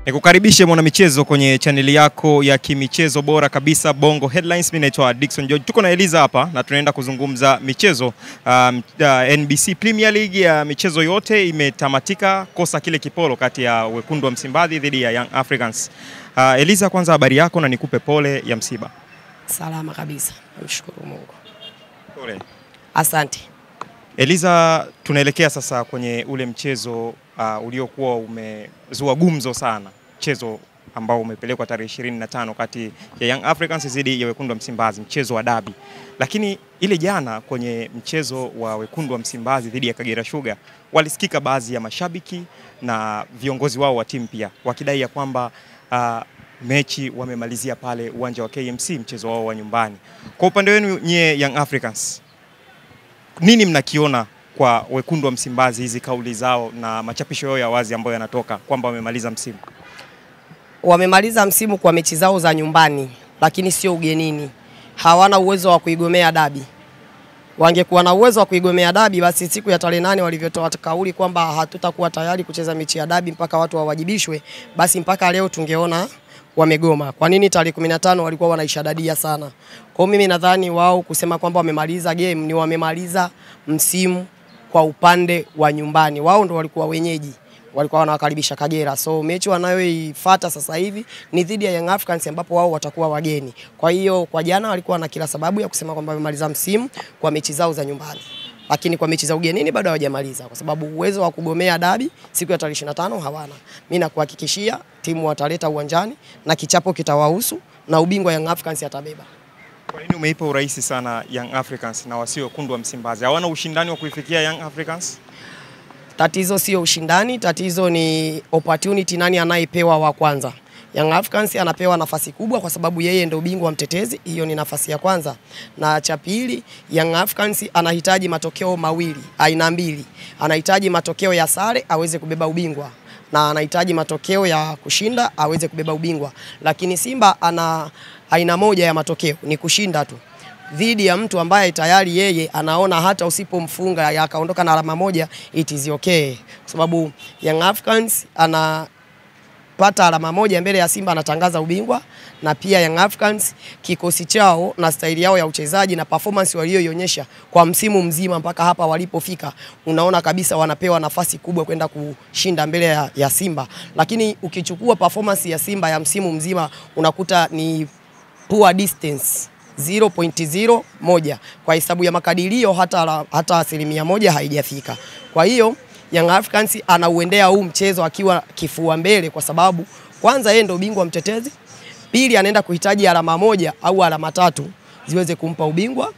Nikukaribishe mwana michezo kwenye chaneli yako ya kimichezo bora kabisa Bongo Headlines. Mimi naitwa Dickson George. Tuko na Eliza hapa na tunaenda kuzungumza michezo. NBC Premier League ya michezo yote imetamatika, kosa kile kipolo kati ya Wekundu wa Msimbazi dhidi ya Young Africans. Eliza, kwanza habari yako na nikupe pole ya msiba. Salama kabisa. Namshukuru Mungu. Pole. Asante. Eliza, tunaelekea sasa kwenye ule mchezo uliokuwa umezua gumzo sana. Mchezo ambao umepelekwa tarehe 25 kati ya Young Africans dhidi ya Wekundu wa Msimbazi, mchezo wa dabi. Lakini ile jana kwenye mchezo wa Wekundu wa Msimbazi dhidi ya Kagera Sugar, walisikika baadhi ya mashabiki na viongozi wao wa timu pia wakidai ya kwamba mechi wamemalizia pale uwanja wa KMC, mchezo wao wa nyumbani. Kwa upande wenu nyie Young Africans, nini mnakiona kwa Wekundu wa Msimbazi, hizi kauli zao na machapisho yao ya wazi ambayo yanatoka kwamba wamemaliza msimu? Wamemaliza msimu kwa mechi zao za nyumbani, lakini sio ugenini. Hawana uwezo wa kuigomea dabi. Wangekuwa na uwezo wa kuigomea dabi, basi siku ya tarehe 8 walivyotoa kauli kwamba hatutakuwa tayari kucheza mechi ya dabi mpaka watu wawajibishwe, basi mpaka leo tungeona wamegoma. Kwa nini tarehe 15 walikuwa wanaishadadia sana? Kwa mimi nadhani wao kusema kwamba wamemaliza game, ni wamemaliza msimu kwa upande wa nyumbani. Wao ndo walikuwa wenyeji, walikuwa wanawakaribisha Kagera. So mechi wanayoifuata sasa hivi ni dhidi ya Young Africans ambapo wao watakuwa wageni. Kwa hiyo kwa jana walikuwa na kila sababu ya kusema kwamba wamemaliza msimu kwa mechi zao za nyumbani. Lakini kwa mechi za ugenini bado hawajamaliza kwa sababu uwezo wa kugomea dabi siku ya tarehe 25 hawana. Mimi nakuhakikishia timu wataleta uwanjani na kichapo kitawahusu na ubingwa Young Africans atabeba. Kwa nini umeipa urahisi sana Young Africans na wasio Wekundu wa Msimbazi? Hawana ushindani wa kuifikia Young Africans? Tatizo sio ushindani, tatizo ni opportunity, nani anayepewa wa kwanza. Young Africans anapewa nafasi kubwa kwa sababu yeye ndio bingwa mtetezi, hiyo ni nafasi ya kwanza. Na cha pili, Young Africans anahitaji matokeo mawili, aina mbili. Anahitaji matokeo ya sare aweze kubeba ubingwa na anahitaji matokeo ya kushinda aweze kubeba ubingwa. Lakini Simba ana aina moja ya matokeo, ni kushinda tu dhidi ya mtu ambaye tayari yeye anaona hata usipomfunga akaondoka na alama moja it is okay, kwa sababu Young Africans anapata alama moja mbele ya Simba anatangaza ubingwa. Na pia Young Africans kikosi chao na staili yao ya uchezaji na performance walioionyesha kwa msimu mzima mpaka hapa walipofika, unaona kabisa wanapewa nafasi kubwa kwenda kushinda mbele ya Simba. Lakini ukichukua performance ya Simba ya msimu mzima unakuta ni poor distance 0.01 kwa hesabu ya makadirio hata 1% haijafika. Kwa hiyo Young Africans anauendea huu mchezo akiwa kifua mbele kwa sababu kwanza yeye ndio bingwa mtetezi, pili anaenda kuhitaji alama moja au alama tatu ziweze kumpa ubingwa,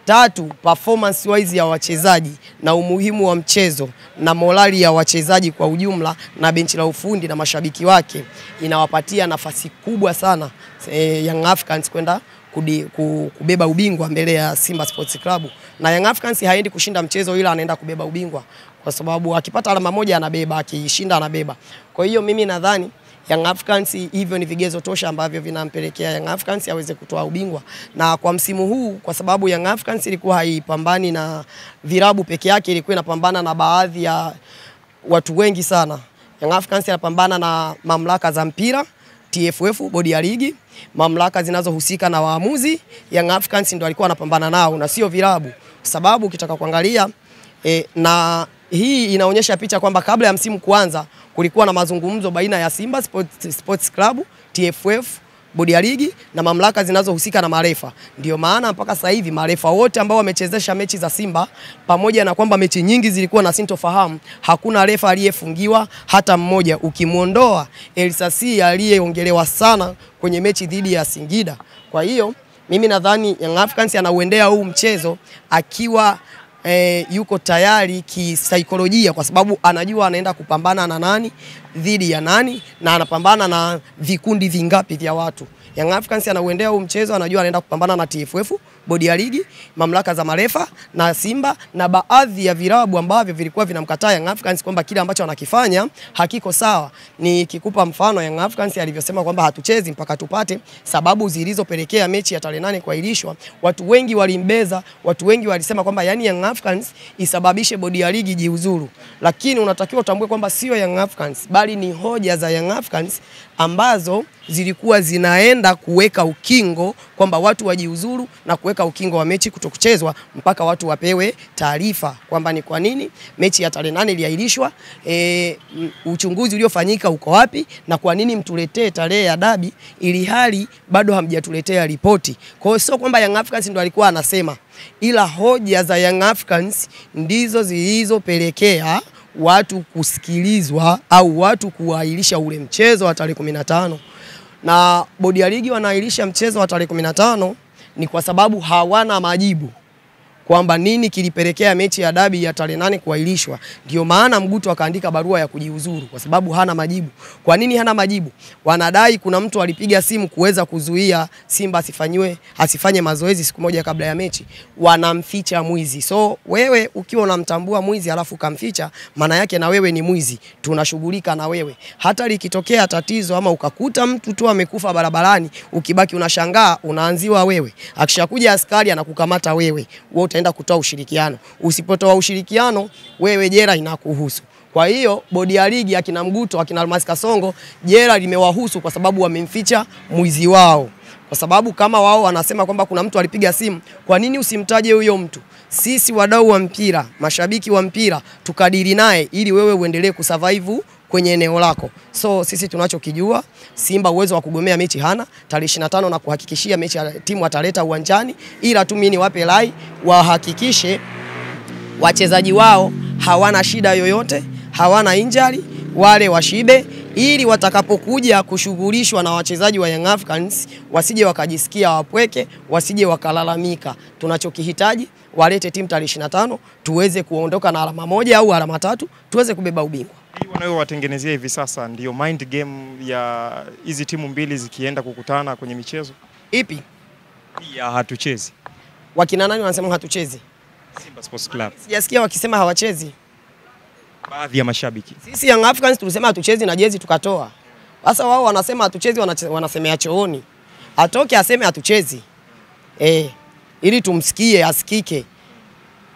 tatu performance wise ya wachezaji na umuhimu wa mchezo na morali ya wachezaji kwa ujumla na benchi la ufundi na mashabiki wake inawapatia nafasi kubwa sana Young Africans kwenda kubeba ubingwa mbele ya Simba Sports Club. Na Young Africans haendi kushinda mchezo ila anaenda kubeba ubingwa kwa sababu akipata alama moja anabeba, akishinda anabeba. Kwa hiyo mimi nadhani Young Africans hivyo ni vigezo tosha ambavyo vinampelekea Young Africans aweze kutoa ubingwa. Na kwa msimu huu kwa sababu Young Africans ilikuwa haipambani na virabu peke yake, ilikuwa inapambana na baadhi ya watu wengi sana. Young Africans inapambana na mamlaka za mpira, TFF, bodi ya ligi, mamlaka zinazohusika na waamuzi. Young Africans ndio alikuwa anapambana nao na sio vilabu. Sababu ukitaka kuangalia na hii inaonyesha picha kwamba kabla ya msimu kuanza kulikuwa na mazungumzo baina ya Simba Sports Club, TFF, bodi ya ligi na mamlaka zinazohusika na marefa. Ndio maana mpaka sasa hivi marefa wote ambao wamechezesha mechi za Simba, pamoja na kwamba mechi nyingi zilikuwa na sintofahamu, hakuna refa aliyefungiwa hata mmoja, ukimuondoa Elsasi aliyeongelewa sana kwenye mechi dhidi ya Singida. Kwa hiyo mimi nadhani Young Africans anauendea huu mchezo akiwa yuko tayari kisaikolojia kwa sababu anajua anaenda kupambana na nani dhidi ya nani na anapambana na vikundi vingapi vya watu. Young Africans anauendea huu mchezo, anajua anaenda kupambana na TFF, bodi ya ligi, mamlaka za marefa na Simba na baadhi ya vilabu ambavyo vilikuwa vinamkataa Young Africans kwamba kile ambacho wanakifanya hakiko sawa. Nikikupa mfano Young Africans alivyosema kwamba hatuchezi mpaka tupate sababu zilizopelekea mechi ya tarehe 8 kuahirishwa. Watu wengi walimbeza, watu wengi walisema kwamba yani Young Africans isababishe bodi ya ligi jiuzuru. Lakini unatakiwa utambue kwamba sio Young Africans bali ni hoja za Young Africans ambazo zilikuwa zinaenda kuweka ukingo kwamba watu wajiuzuru na kuweka ukingo wa mechi kutokuchezwa mpaka watu wapewe taarifa kwamba ni kwa nini mechi ya tarehe 8 iliahirishwa, uchunguzi uliofanyika uko wapi na kwa nini mtuletee tarehe ya dabi ili hali bado hamjatuletea ripoti. Kwa hiyo sio kwamba Young Africans ndo alikuwa anasema, ila hoja za Young Africans ndizo zilizopelekea watu kusikilizwa au watu kuahirisha ule mchezo wa tarehe 15. Na bodi ya ligi wanaahirisha mchezo wa tarehe 15 ni kwa sababu hawana majibu kwamba nini kilipelekea mechi ya dabi ya tarehe 8 kuahirishwa. Ndio maana Mguto akaandika barua ya kujiuzuru kwa sababu hana majibu. Kwa nini hana majibu? Wanadai kuna mtu alipiga simu kuweza kuzuia Simba asifanye mazoezi siku moja kabla ya mechi. Wanamficha mwizi. So wewe ukiwa unamtambua mwizi alafu kamficha, maana yake na wewe ni mwizi. Tunashughulika na wewe. Hata likitokea tatizo ama ukakuta mtu tu amekufa barabarani, ukibaki unashangaa, unaanziwa wewe. Akishakuja askari anakukamata wewe. Utaenda kutoa ushirikiano. Usipotoa ushirikiano, wewe jela inakuhusu. Kwa hiyo bodi ya ligi akina Mguto, akina Almasi Kasongo, jela limewahusu kwa sababu wamemficha mwizi wao. Kwa sababu kama wao wanasema kwamba kuna mtu alipiga simu, kwa nini usimtaje huyo mtu? Sisi wadau wa mpira, mashabiki wa mpira, tukadiri naye ili wewe uendelee kusurvive kwenye eneo lako. So sisi tunachokijua, Simba uwezo wa kugomea mechi hana, tarehe 25 na kuhakikishia mechi ya timu ataleta uwanjani, ila tu mimi niwape rai wahakikishe wachezaji wao hawana shida yoyote, hawana injury, wale washibe ili watakapokuja kushughulishwa na wachezaji wa Young Africans wasije wakajisikia wapweke, wasije wakalalamika. Tunachokihitaji walete timu tarehe 25 tuweze kuondoka na alama 1 au alama 3 tuweze kubeba ubingwa. Hii wanayowatengenezea hivi sasa ndio mind game ya hizi timu mbili zikienda kukutana kwenye michezo? Ipi? Ya hatuchezi. Wakina nani wanasema hatuchezi? Simba Sports Club. Sijasikia wakisema hawachezi. Baadhi ya mashabiki. Sisi Young Africans tulisema hatuchezi na jezi tukatoa. Sasa wao wanasema hatuchezi, wanasemea chooni. Atoke aseme hatuchezi. Ili tumsikie, asikike.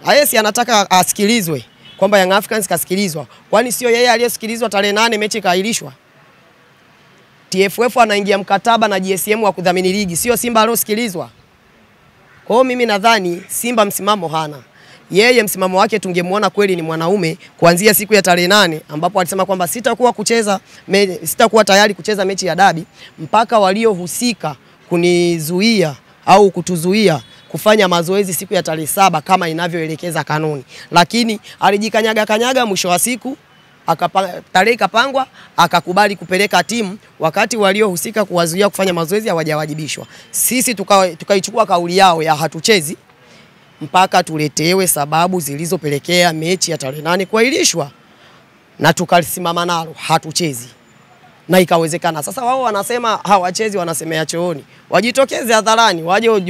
Ayesi anataka asikilizwe kwamba Young Africans kasikilizwa. Kwani sio yeye aliyesikilizwa tarehe 8 mechi kaahirishwa? TFF anaingia mkataba na GSM wa kudhamini ligi, sio Simba aliyosikilizwa. Kwa hiyo mimi nadhani Simba msimamo hana. Yeye msimamo wake tungemuona kweli ni mwanaume kuanzia siku ya tarehe 8 ambapo alisema kwamba sitakuwa tayari kucheza mechi ya dabi mpaka waliohusika kunizuia au kutuzuia kufanya mazoezi siku ya tarehe 7 kama inavyoelekeza kanuni. Lakini alijikanyaga mwisho wa siku tarehe kapangwa akakubali kupeleka timu wakati waliohusika kuwazuia kufanya mazoezi hawajawajibishwa. Sisi tukaichukua kauli yao ya hatuchezi mpaka tuletewe sababu zilizopelekea mechi ya tarehe 8 kuahirishwa na tukalisimama nalo hatuchezi. Na ikawezekana. Sasa wao wanasema hawachezi, wanasemea chooni. Wajitokeze hadharani, waje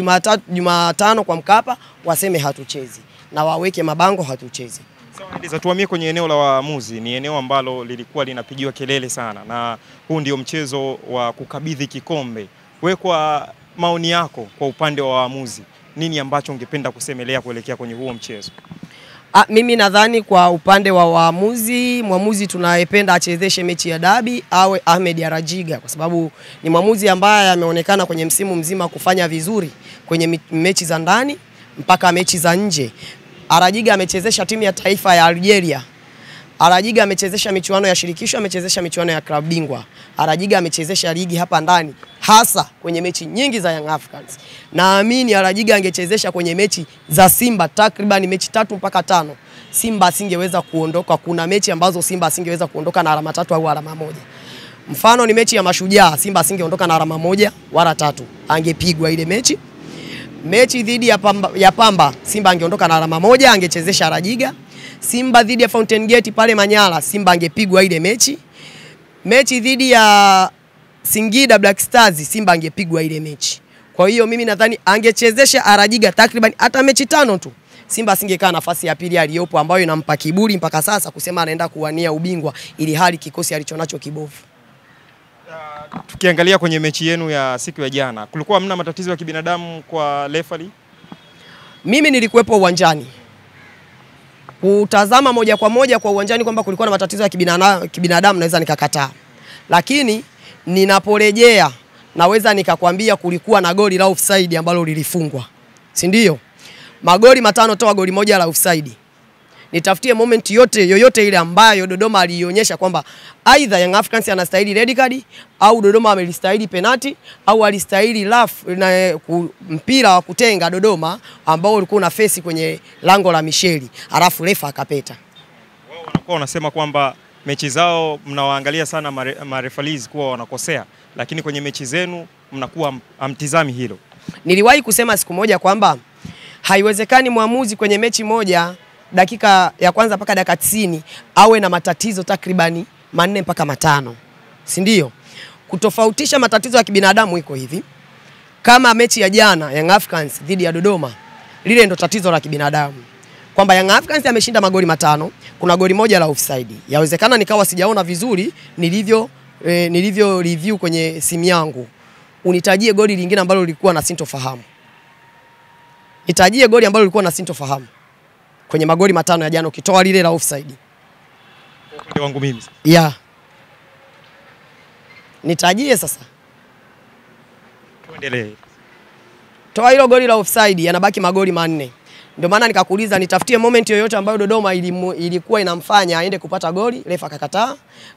Jumatano kwa Mkapa waseme hatuchezi na waweke mabango hatuchezi. Sawa, tuhamie kwenye eneo la waamuzi. Ni eneo ambalo lilikuwa linapigiwa kelele sana na huu ndio mchezo wa kukabidhi kikombe. Wewe kwa maoni yako kwa upande wa waamuzi, nini ambacho ungependa kusemelea kuelekea kwenye huo mchezo? Mimi nadhani kwa upande wa waamuzi, mwamuzi tunayependa achezeshe mechi ya dabi awe Ahmed Arajiga kwa sababu ni mwamuzi ambaye ameonekana kwenye msimu mzima kufanya vizuri kwenye mechi za ndani mpaka mechi za nje. Arajiga amechezesha timu ya taifa ya Algeria. Arajiga amechezesha michuano ya shirikisho, amechezesha michuano ya klabu bingwa. Arajiga amechezesha ligi hapa ndani hasa kwenye mechi nyingi za Young Africans. Naamini Arajiga angechezesha kwenye mechi za Simba takriban mechi 3 mpaka 5. Simba asingeweza kuondoka. Kuna mechi ambazo Simba asingeweza kuondoka na alama 3 au alama 1. Mfano ni mechi ya Mashujaa, Simba asingeondoka na alama 1 wala 3. Angepigwa ile mechi. Mechi dhidi ya Pamba, Simba angeondoka na alama 1, angechezesha Arajiga. Simba dhidi ya Fountain Gate pale Manyara, Simba angepigwa ile mechi. Mechi dhidi ya Singida Black Stars, Simba angepigwa ile mechi. Kwa hiyo mimi nadhani angechezesha Arajiga takriban hata mechi 5 tu, Simba asingekaa nafasi ya pili aliyopo, ambayo inampa kiburi mpaka sasa kusema anaenda kuwania ubingwa ili hali kikosi alichonacho kibovu. Tukiangalia kwenye mechi yenu ya siku ya jana, kulikuwa hamna matatizo ya kibinadamu kwa referee? Mimi nilikuwepo uwanjani kutazama moja kwa moja kwa uwanjani kwamba kulikuwa na matatizo ya kibinadamu naweza nikakataa, lakini ninaporejea naweza nikakwambia kulikuwa na goli la offside ambalo lilifungwa, si ndio? Magoli 5 toa goli moja la offside. Nitafutie moment yoyote ile ambayo Dodoma alionyesha kwamba either Young Africans anastahili red card au Dodoma amelistahili penalty au alistahili na mpira wa kutenga Dodoma ambao ulikuwa una face kwenye lango la Micheli, alafu refa akapeta. Wao wanakuwa wanasema kwamba mechi zao mnawaangalia sana marefalis kuwa wanakosea, lakini kwenye mechi zenu mnakuwa amtizami hilo. Niliwahi kusema siku moja kwamba haiwezekani muamuzi kwenye mechi moja dakika ya kwanza mpaka dakika 90 awe na matatizo takribani 4 mpaka 5. Si ndio? Kutofautisha matatizo ya kibinadamu iko hivi. Kama mechi ya jana Young Africans dhidi ya Dodoma, lile ndo tatizo la kibinadamu. Kwamba Young Africans ameshinda magoli 5, kuna goli moja la offside. Yawezekana nikawa sijaona vizuri nilivyo review kwenye simu yangu. Unitajie goli lingine ambalo lilikuwa na sintofahamu. Nitajie goli ambalo lilikuwa na sintofahamu kwenye magoli 5 ya jana ukitoa lile la offside. Upande wangu mimi. Yeah. Nitajie sasa. Tuendelee. Toa hilo goli la offside, yanabaki magoli 4. Ndio maana nikakuuliza nitafutie moment yoyote ambayo Dodoma ilikuwa inamfanya aende kupata goli, refa akakataa.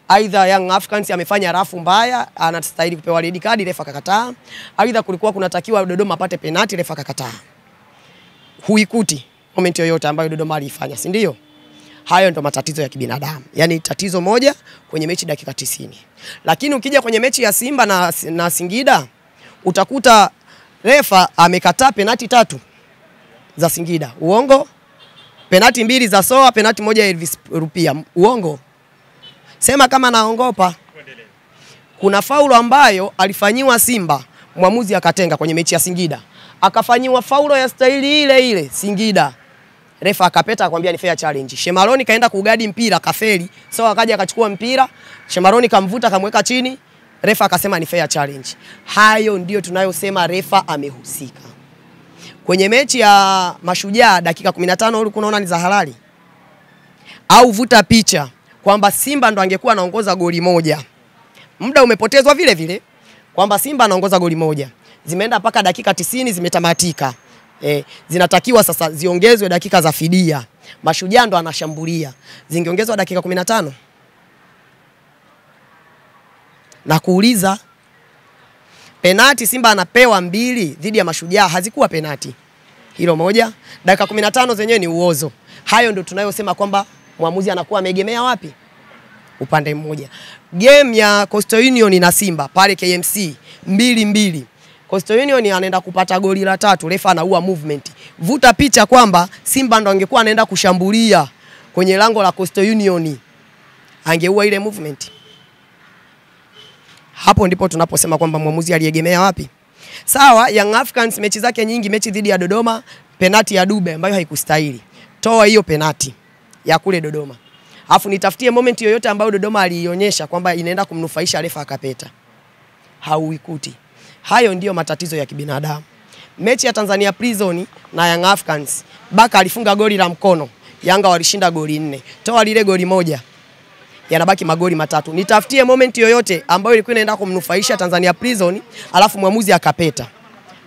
Aidha Young Africans amefanya rafu mbaya, anastahili kupewa red card, refa akakataa. Aidha kulikuwa kunatakiwa Dodoma apate penalty, refa akakataa. Huikuti moment yoyote ambayo Dodoma alifanya, si ndio? Hayo ndo matatizo ya kibinadamu. Yaani tatizo moja kwenye mechi dakika 90. Lakini ukija kwenye mechi ya Simba na Singida, utakuta refa amekataa penalti 3 za Singida. Uongo? Penalti 2 za Soa, penalti 1 ya Elvis Rupia. Uongo? Sema kama naongopa. Kuna faulo ambayo alifanyiwa Simba, mwamuzi akatenga kwenye mechi ya Singida. Akafanyiwa faulo ya staili ile ile Singida. Refa akapeta akamwambia ni fair challenge. Shemaroni kaenda kugadi mpira kafeli. Soa akaja akachukua mpira, Shemaroni kamvuta kamweka chini. Refa akasema ni fair challenge. Hayo ndio tunayosema refa amehusika. Kwenye mechi ya Mashujaa dakika 15 ulikuwa unaona ni za halali. Au vuta picha kwamba Simba ndo angekuwa anaongoza goli moja. Muda umepotezwa vile vile kwamba Simba anaongoza goli moja. Zimeenda mpaka dakika 90 zimetamatika. Zinatakiwa sasa ziongezwe dakika za fidia. Mashujaa ndo anashambulia. Zingeongezwa dakika 15. Na kuuliza penati Simba anapewa 2 dhidi ya Mashujaa hazikuwa penati. Hilo moja. Dakika 15 zenyewe ni uozo. Hayo ndio tunayosema kwamba muamuzi anakuwa ameegemea wapi? Upande mmoja. Game ya Coastal Union na Simba pale KMC 2-2. Coastal Union anaenda kupata goli la 3, refa anaua movement. Vuta picha kwamba Simba ndo angekuwa anaenda kushambulia kwenye lango la Coastal Union. Angeua ile movement. Hapo ndipo tunaposema kwamba muamuzi aliegemea wapi? Sawa, Young Africans mechi zake nyingi, mechi dhidi ya Dodoma, penati ya Dube ambayo haikustahili. Toa hiyo penati ya kule Dodoma. Alafu nitafutie moment yoyote ambayo Dodoma alionyesha kwamba inaenda kumnufaisha refa akapeta. Hauikuti. Hayo ndio matatizo ya kibinadamu. Mechi ya Tanzania Prison na Young Africans, Baka alifunga goli la mkono. Yanga walishinda goli 4. Toa lile goli moja, yanabaki magoli 3. Nitafutie moment yoyote ambayo ilikuwa inaenda kumnufaisha Tanzania Prison, alafu muamuzi akapeta.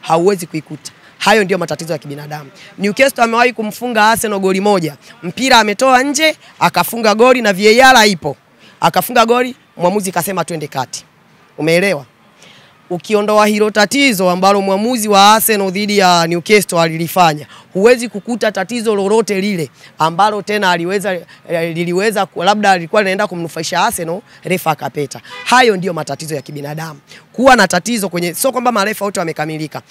Hauwezi kuikuta. Hayo ndio matatizo ya kibinadamu. Newcastle amewahi kumfunga Arsenal goli moja. Mpira ametoa nje, akafunga goli na VAR ipo. Akafunga goli, muamuzi kasema twende kati. Umeelewa? Ukiondoa hilo tatizo ambalo muamuzi wa Arsenal dhidi ya Newcastle alilifanya, huwezi kukuta tatizo lolote lile ambalo tena liliweza labda alikuwa anaenda kumnufaisha Arsenal, refa akapeta. Hayo ndio matatizo ya kibinadamu. Kuwa na tatizo kwenye, sio kwamba marefa wote wamekamilika.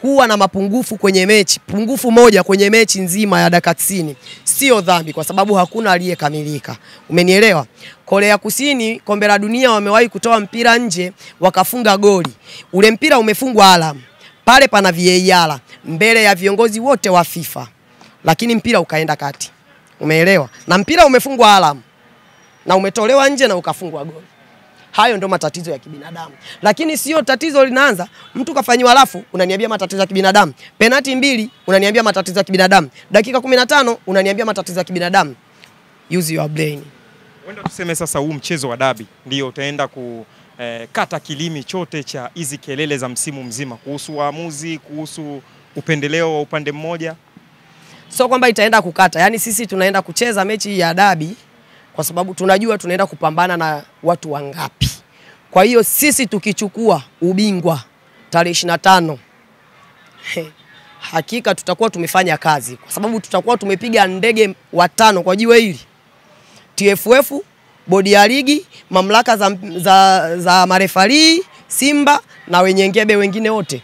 Kuwa na mapungufu kwenye mechi, pungufu moja kwenye mechi nzima ya dakika 90 sio dhambi, kwa sababu hakuna aliyekamilika. Umenielewa? Korea Kusini kombe la dunia wamewahi kutoa mpira nje wakafunga goli. Ule mpira umefungwa alam. pale pana VAR mbele ya viongozi wote wa FIFA, lakini mpira ukaenda kati. Umeelewa? Na mpira umefungwa alamu na umetolewa nje na ukafungwa goli. Hayo ndio matatizo ya kibinadamu. Lakini sio tatizo linaanza mtu kafanywa alafu unaniambia matatizo ya kibinadamu. Penalti 2 unaniambia matatizo ya kibinadamu. Dakika 15 unaniambia matatizo ya kibinadamu. Use your brain. Wenda tuseme sasa huu mchezo wa dabi ndio utaenda kata kilimi chote cha hizi kelele za msimu mzima kuhusu waamuzi, kuhusu upendeleo wa upande mmoja. So kwamba itaenda kukata. Yaani sisi tunaenda kucheza mechi ya dabi kwa sababu tunajua tunaenda kupambana na watu wangapi. Kwa hiyo sisi tukichukua ubingwa tarehe 25 hakika tutakuwa tumefanya kazi, kwa sababu tutakuwa tumepiga ndege 5 kwa jiwe hili. TFF, bodi ya ligi, mamlaka za marefari, Simba na wenye ngebe wengine wote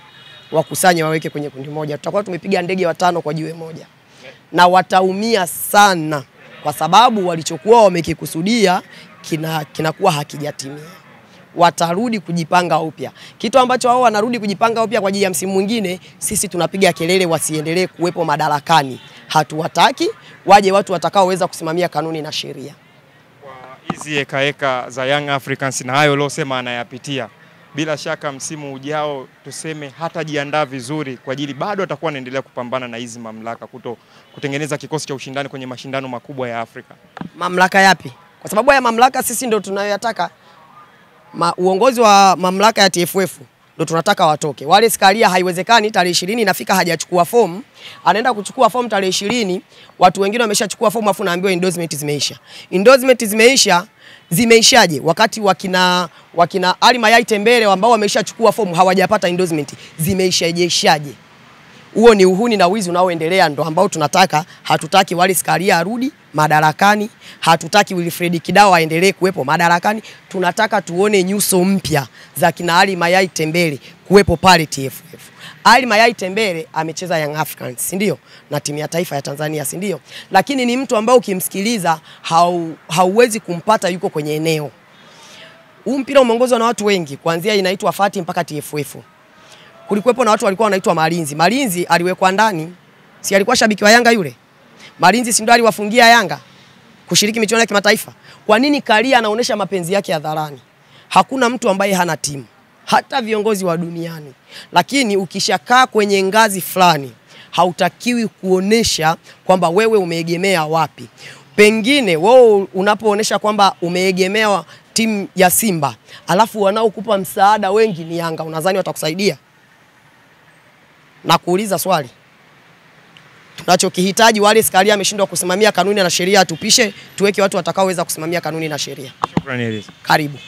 wakusanye waweke kwenye kundi moja. Tutakuwa tumepiga ndege 5 kwa jiwe moja. Na wataumia sana kwa sababu walichokuwa wamekikusudia kinakuwa hakijatimia. Watarudi kujipanga upya. Kitu ambacho wao wanarudi kujipanga upya kwa ajili ya msimu mwingine, sisi tunapiga kelele wasiendelee kuwepo madarakani. Hatuwataki, waje watu watakaoweza kusimamia kanuni na sheria. Kwa hizi ekaeka za Young Africans na hayo losema anayapitia, bila shaka msimu ujao tuseme hatajiandaa vizuri kwa ajili bado atakuwa anaendelea kupambana na hizi mamlaka kutengeneza kikosi cha ushindani kwenye mashindano makubwa ya Afrika. Mamlaka yapi? Kwa sababu haya mamlaka sisi ndio tunayoyataka. Uongozi wa mamlaka ya TFF ndio tunataka watoke. Wale Skaria haiwezekani tarehe 20 inafika hajachukua fomu, anaenda kuchukua fomu tarehe 20, watu wengine wameshachukua fomu afu naambiwa endorsement zimeisha. Endorsement zimeishaje wakati wakina Ali Mayai Tembele ambao wameshachukua fomu hawajapata endorsement, zimeishaje? Huo ni uhuni na wizi unaoendelea, ndo ambao tunataka. Hatutaki Wale Skaria arudi madarakani, hatutaki Wilfred Kidao aendelee kuwepo madarakani. Tunataka tuone nyuso mpya za kina Ali Mayai Tembele kuwepo pale TFF. Ali Mayai Tembele amecheza Young Africans, si ndio? Na timu ya taifa ya Tanzania, si ndio? Lakini ni mtu ambao ukimsikiliza hauwezi kumpata yuko kwenye eneo. Huu mpira umeongozwa na watu wengi, kuanzia inaitwa Fati mpaka TFF. Kulikuwepo na watu walikuwa wanaitwa Malinzi. Malinzi aliwekwa ndani, si alikuwa shabiki wa Yanga yule? Malinzi si ndio aliwafungia Yanga kushiriki michuano ya kimataifa? Kwa nini Karia anaonesha mapenzi yake hadharani? Hakuna mtu ambaye hana timu, hata viongozi wa duniani. Lakini ukishakaa kwenye ngazi fulani, hautakiwi kuonesha kwamba wewe umeegemea wapi. Pengine wewe unapoonesha kwamba umeegemea timu ya Simba, alafu wanaokupa msaada wengi ni Yanga, unadhani watakusaidia? Na kuuliza swali, tunachokihitaji Wale Skaria ameshindwa kusimamia kanuni na sheria, atupishe tuweke watu watakaoweza kusimamia kanuni na sheria. Shukrani Elisa. Karibu.